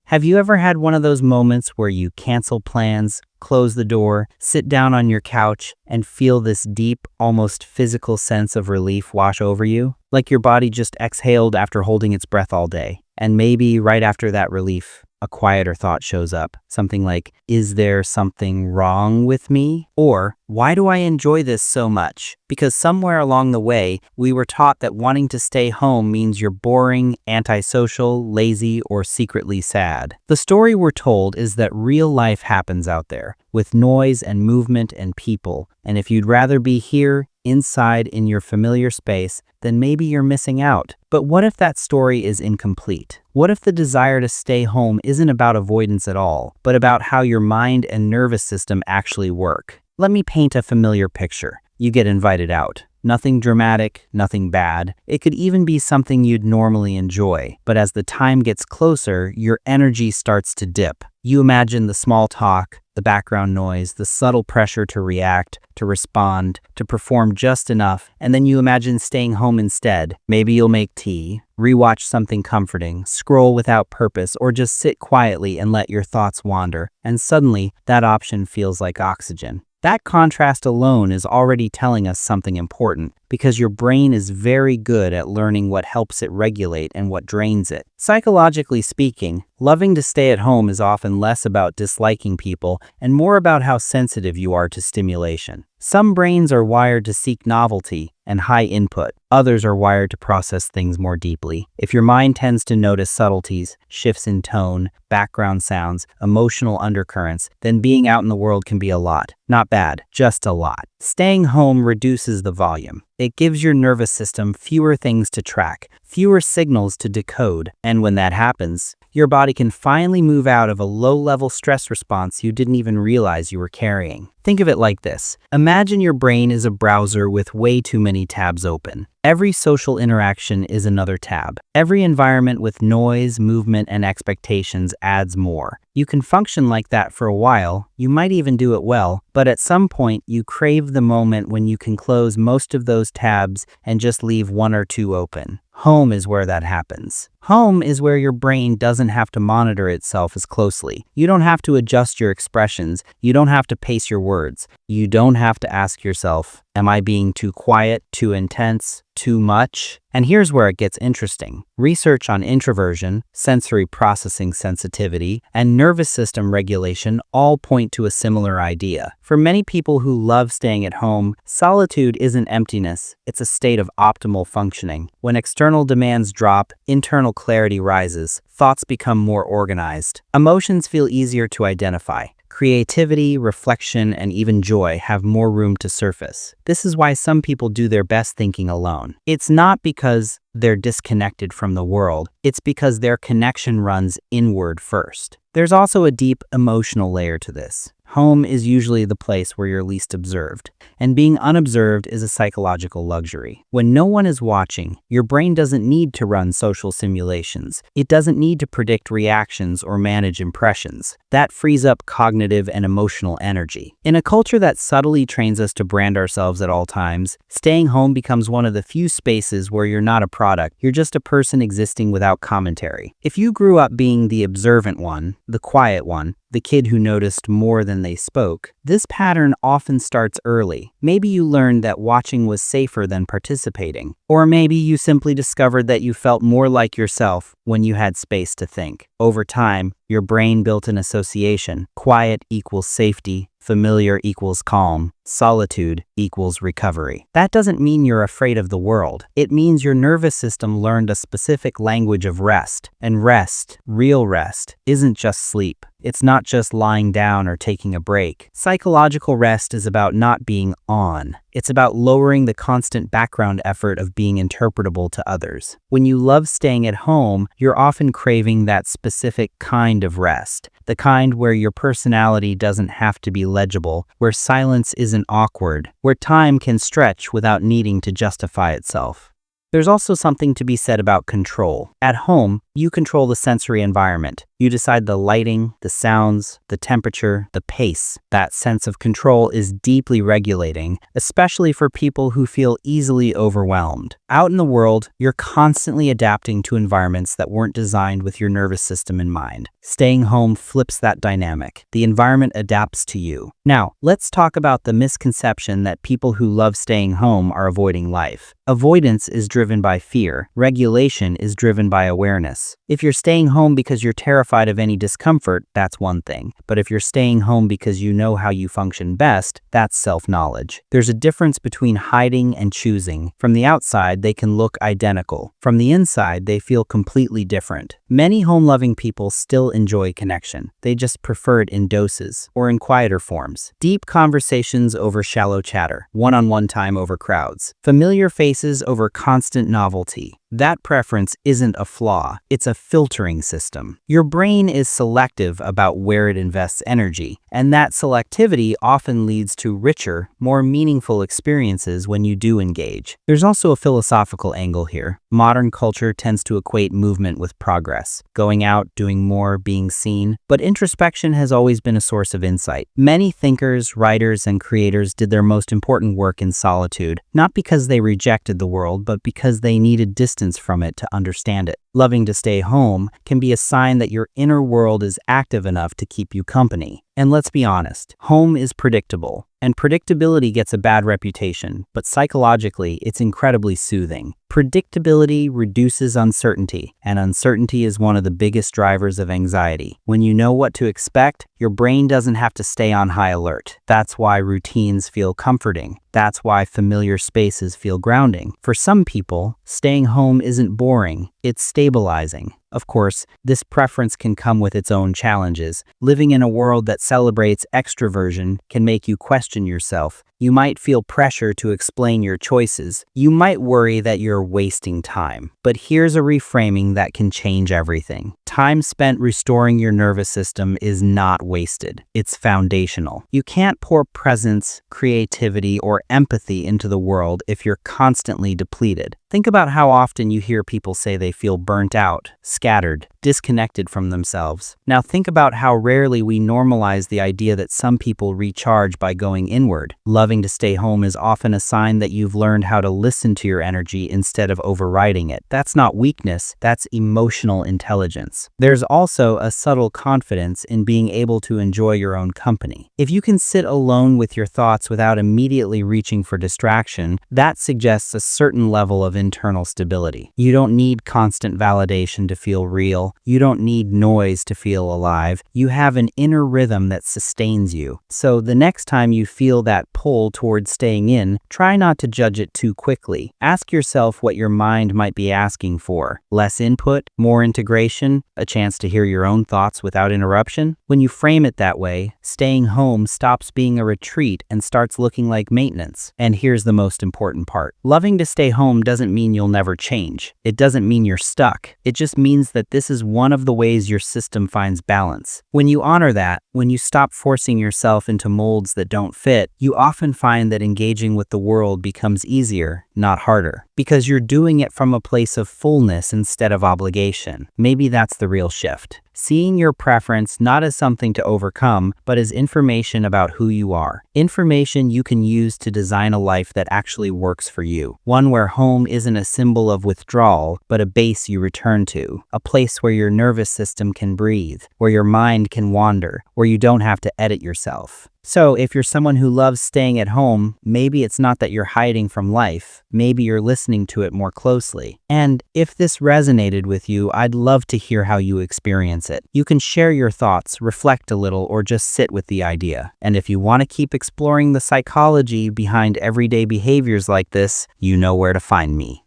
Have you ever had one of those moments where you cancel plans, close the door, sit down on your couch, and feel this deep, almost physical sense of relief wash over you? Like your body just exhaled after holding its breath all day. And maybe right after that relief, a quieter thought shows up. Something like, is there something wrong with me? Or, why do I enjoy this so much? Because somewhere along the way, we were taught that wanting to stay home means you're boring, antisocial, lazy, or secretly sad. The story we're told is that real life happens out there, with noise and movement and people. And if you'd rather be here, inside in your familiar space, then maybe you're missing out. But what if that story is incomplete? What if the desire to stay home isn't about avoidance at all, but about how your mind and nervous system actually work? Let me paint a familiar picture. You get invited out. Nothing dramatic, nothing bad. It could even be something you'd normally enjoy. But as the time gets closer, your energy starts to dip. You imagine the small talk, the background noise, the subtle pressure to react, to respond, to perform just enough, and then you imagine staying home instead. Maybe you'll make tea, rewatch something comforting, scroll without purpose, or just sit quietly and let your thoughts wander. And suddenly, that option feels like oxygen. That contrast alone is already telling us something important, because your brain is very good at learning what helps it regulate and what drains it. Psychologically speaking, loving to stay at home is often less about disliking people and more about how sensitive you are to stimulation. Some brains are wired to seek novelty and high input. Others are wired to process things more deeply. If your mind tends to notice subtleties, shifts in tone, background sounds, emotional undercurrents, then being out in the world can be a lot. Not bad, just a lot. Staying home reduces the volume. It gives your nervous system fewer things to track, fewer signals to decode, and when that happens, your body can finally move out of a low-level stress response you didn't even realize you were carrying. Think of it like this. Imagine your brain is a browser with way too many tabs open. Every social interaction is another tab. Every environment with noise, movement, and expectations adds more. You can function like that for a while, you might even do it well, but at some point you crave the moment when you can close most of those tabs and just leave one or two open. Home is where that happens. Home is where your brain doesn't have to monitor itself as closely. You don't have to adjust your expressions. You don't have to pace your words. You don't have to ask yourself, am I being too quiet, too intense, too much? And here's where it gets interesting. Research on introversion, sensory processing sensitivity, and nervous system regulation all point to a similar idea. For many people who love staying at home, solitude isn't emptiness, it's a state of optimal functioning. When external demands drop, internal clarity rises, thoughts become more organized. Emotions feel easier to identify. Creativity, reflection, and even joy have more room to surface. This is why some people do their best thinking alone. It's not because they're disconnected from the world, it's because their connection runs inward first. There's also a deep emotional layer to this. Home is usually the place where you're least observed, and being unobserved is a psychological luxury. When no one is watching, your brain doesn't need to run social simulations. It doesn't need to predict reactions or manage impressions. That frees up cognitive and emotional energy. In a culture that subtly trains us to brand ourselves at all times, staying home becomes one of the few spaces where you're not a product, you're just a person existing without commentary. If you grew up being the observant one, the quiet one, the kid who noticed more than they spoke, this pattern often starts early. Maybe you learned that watching was safer than participating. Or maybe you simply discovered that you felt more like yourself when you had space to think. Over time, your brain built an association. Quiet equals safety, familiar equals calm, solitude equals recovery. That doesn't mean you're afraid of the world. It means your nervous system learned a specific language of rest. And rest, real rest, isn't just sleep. It's not just lying down or taking a break. Psychological rest is about not being on. It's about lowering the constant background effort of being interpretable to others. When you love staying at home, you're often craving that specific kind of rest. The kind where your personality doesn't have to be legible, where silence isn't awkward, where time can stretch without needing to justify itself. There's also something to be said about control. At home, You control the sensory environment. You decide the lighting, the sounds, the temperature, the pace. That sense of control is deeply regulating, especially for people who feel easily overwhelmed. Out in the world, you're constantly adapting to environments that weren't designed with your nervous system in mind. Staying home flips that dynamic. The environment adapts to you. Now, let's talk about the misconception that people who love staying home are avoiding life. Avoidance is driven by fear. Regulation is driven by awareness. If you're staying home because you're terrified of any discomfort, that's one thing. But if you're staying home because you know how you function best, that's self-knowledge. There's a difference between hiding and choosing. From the outside, they can look identical. From the inside, they feel completely different. Many home-loving people still enjoy connection. They just prefer it in doses or in quieter forms. Deep conversations over shallow chatter. One-on-one time over crowds. Familiar faces over constant novelty. That preference isn't a flaw, it's a filtering system. Your brain is selective about where it invests energy, and that selectivity often leads to richer, more meaningful experiences when you do engage. There's also a philosophical angle here. Modern culture tends to equate movement with progress, going out, doing more, being seen, but introspection has always been a source of insight. Many thinkers, writers, and creators did their most important work in solitude, not because they rejected the world, but because they needed distance from it to understand it. Loving to stay home can be a sign that your inner world is active enough to keep you company. And let's be honest, home is predictable, and predictability gets a bad reputation, but psychologically, it's incredibly soothing. Predictability reduces uncertainty, and uncertainty is one of the biggest drivers of anxiety. When you know what to expect, your brain doesn't have to stay on high alert. That's why routines feel comforting. That's why familiar spaces feel grounding. For some people, staying home isn't boring, it's stabilizing. Of course, this preference can come with its own challenges. Living in a world that celebrates extroversion can make you question yourself. You might feel pressure to explain your choices. You might worry that you're wasting time. But here's a reframing that can change everything. Time spent restoring your nervous system is not wasted. It's foundational. You can't pour presence, creativity, or empathy into the world if you're constantly depleted. Think about how often you hear people say they feel burnt out, scattered, disconnected from themselves. Now think about how rarely we normalize the idea that some people recharge by going inward. Loving to stay home is often a sign that you've learned how to listen to your energy instead of overriding it. That's not weakness, that's emotional intelligence. There's also a subtle confidence in being able to enjoy your own company. If you can sit alone with your thoughts without immediately reaching for distraction, that suggests a certain level of internal stability. You don't need constant validation to feel real. You don't need noise to feel alive. You have an inner rhythm that sustains you. So the next time you feel that pull towards staying in, try not to judge it too quickly. Ask yourself what your mind might be asking for. Less input, more integration, a chance to hear your own thoughts without interruption. When you frame it that way, staying home stops being a retreat and starts looking like maintenance. And here's the most important part. Loving to stay home doesn't mean you'll never change. It doesn't mean you're stuck. It just means that this is one of the ways your system finds balance. When you honor that, when you stop forcing yourself into molds that don't fit, you often find that engaging with the world becomes easier, not harder, because you're doing it from a place of fullness instead of obligation. Maybe that's the real shift. Seeing your preference not as something to overcome, but as information about who you are. Information you can use to design a life that actually works for you. One where home isn't a symbol of withdrawal, but a base you return to. A place where your nervous system can breathe, where your mind can wander, where you don't have to edit yourself. So if you're someone who loves staying at home, maybe it's not that you're hiding from life. Maybe you're listening to it more closely. And if this resonated with you, I'd love to hear how you experience it. You can share your thoughts, reflect a little, or just sit with the idea. And if you want to keep exploring the psychology behind everyday behaviors like this, you know where to find me.